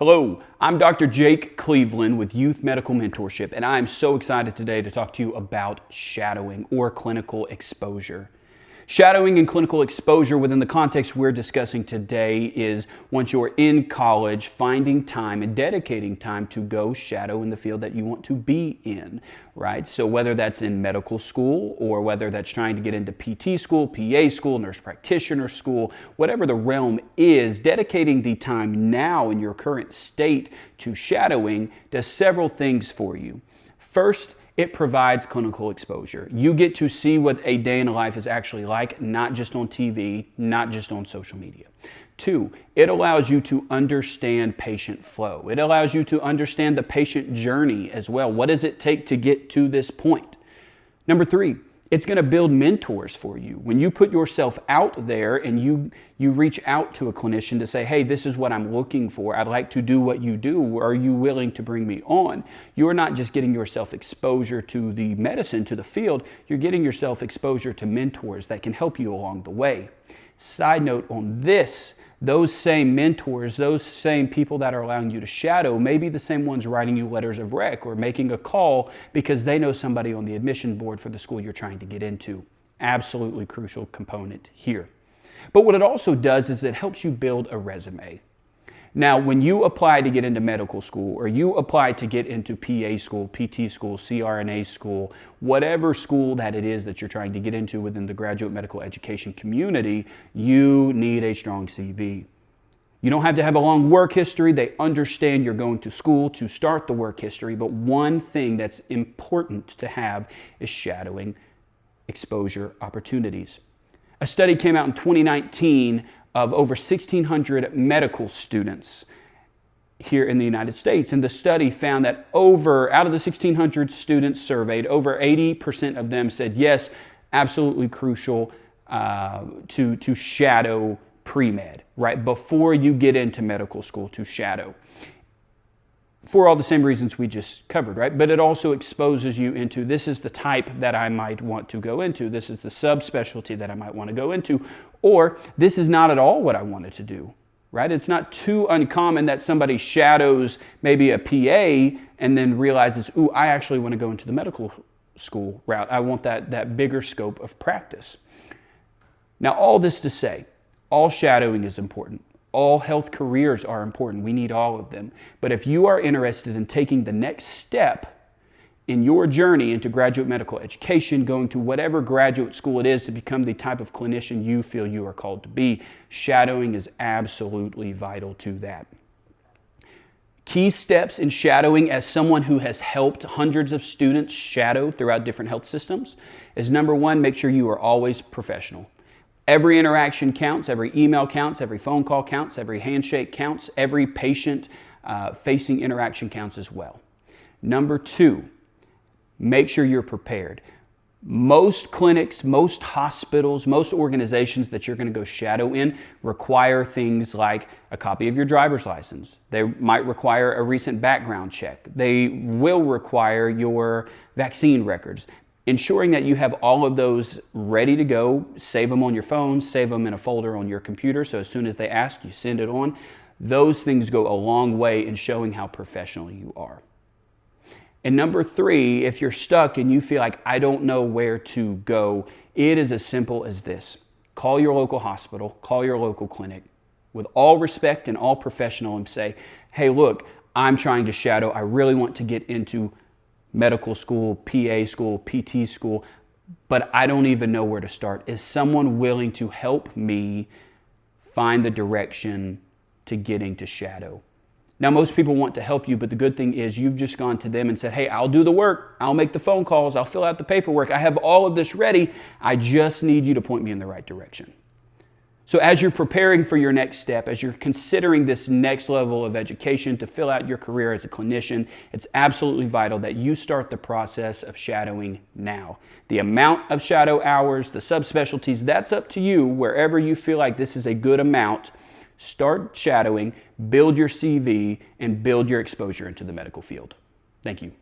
Hello, I'm Dr. Jake Cleveland with Youth Medical Mentorship, and I am so excited today to talk to you about shadowing or clinical exposure. Shadowing and clinical exposure within the context we're discussing today is once you're in college, finding time and dedicating time to go shadow in the field that you want to be in, right? So whether that's in medical school or whether that's trying to get into PT school, PA school, nurse practitioner school, whatever the realm is, dedicating the time now in your current state to shadowing does several things for you. First, it provides clinical exposure. You get to see what a day in the life is actually like, not just on TV, not just on social media. Two, it allows you to understand patient flow. It allows you to understand the patient journey as well. What does it take to get to this point? Number three, it's going to build mentors for you. When you put yourself out there and you reach out to a clinician to say, hey, this is what I'm looking for. I'd like to do what you do. Are you willing to bring me on? You're not just getting yourself exposure to the medicine, to the field. You're getting yourself exposure to mentors that can help you along the way. Side note on this, those same mentors, those same people that are allowing you to shadow may be the same ones writing you letters of rec or making a call because they know somebody on the admission board for the school you're trying to get into. Absolutely crucial component here. But what it also does is it helps you build a resume. Now, when you apply to get into medical school or you apply to get into PA school, PT school, CRNA school, whatever school that it is that you're trying to get into within the graduate medical education community, you need a strong CV. You don't have to have a long work history. They understand you're going to school to start the work history, but one thing that's important to have is shadowing exposure opportunities. A study came out in 2019 of over 1,600 medical students here in the United States. And the study found that out of the 1,600 students surveyed, over 80% of them said, yes, absolutely crucial to shadow pre-med, right? Before you get into medical school, to shadow. For all the same reasons we just covered, right? But it also exposes you into, this is the type that I might want to go into. This is the subspecialty that I might want to go into. Or this is not at all what I wanted to do, right? It's not too uncommon that somebody shadows maybe a PA and then realizes, ooh, I actually want to go into the medical school route. I want that bigger scope of practice. Now, all this to say, all shadowing is important. All health careers are important. We need all of them. But if you are interested in taking the next step in your journey into graduate medical education, going to whatever graduate school it is to become the type of clinician you feel you are called to be, shadowing is absolutely vital to that. Key steps in shadowing as someone who has helped hundreds of students shadow throughout different health systems is number one, make sure you are always professional. Every interaction counts, every email counts, every phone call counts, every handshake counts, every patient-facing interaction counts as well. Number two, make sure you're prepared. Most clinics, most hospitals, most organizations that you're going to go shadow in require things like a copy of your driver's license. They might require a recent background check. They will require your vaccine records. Ensuring that you have all of those ready to go, save them on your phone, save them in a folder on your computer, so as soon as they ask, you send it on. Those things go a long way in showing how professional you are. And number three, if you're stuck and you feel like, I don't know where to go, it is as simple as this. Call your local hospital, call your local clinic, with all respect and all professional, and say, hey, look, I'm trying to shadow. I really want to get into medical school, PA school, PT school, but I don't even know where to start. Is someone willing to help me find the direction to getting to shadow? Now, most people want to help you, but the good thing is you've just gone to them and said, hey, I'll do the work. I'll make the phone calls. I'll fill out the paperwork. I have all of this ready. I just need you to point me in the right direction. So as you're preparing for your next step, as you're considering this next level of education to fill out your career as a clinician, it's absolutely vital that you start the process of shadowing now. The amount of shadow hours, the subspecialties, that's up to you. Wherever you feel like this is a good amount, start shadowing, build your CV, and build your exposure into the medical field. Thank you.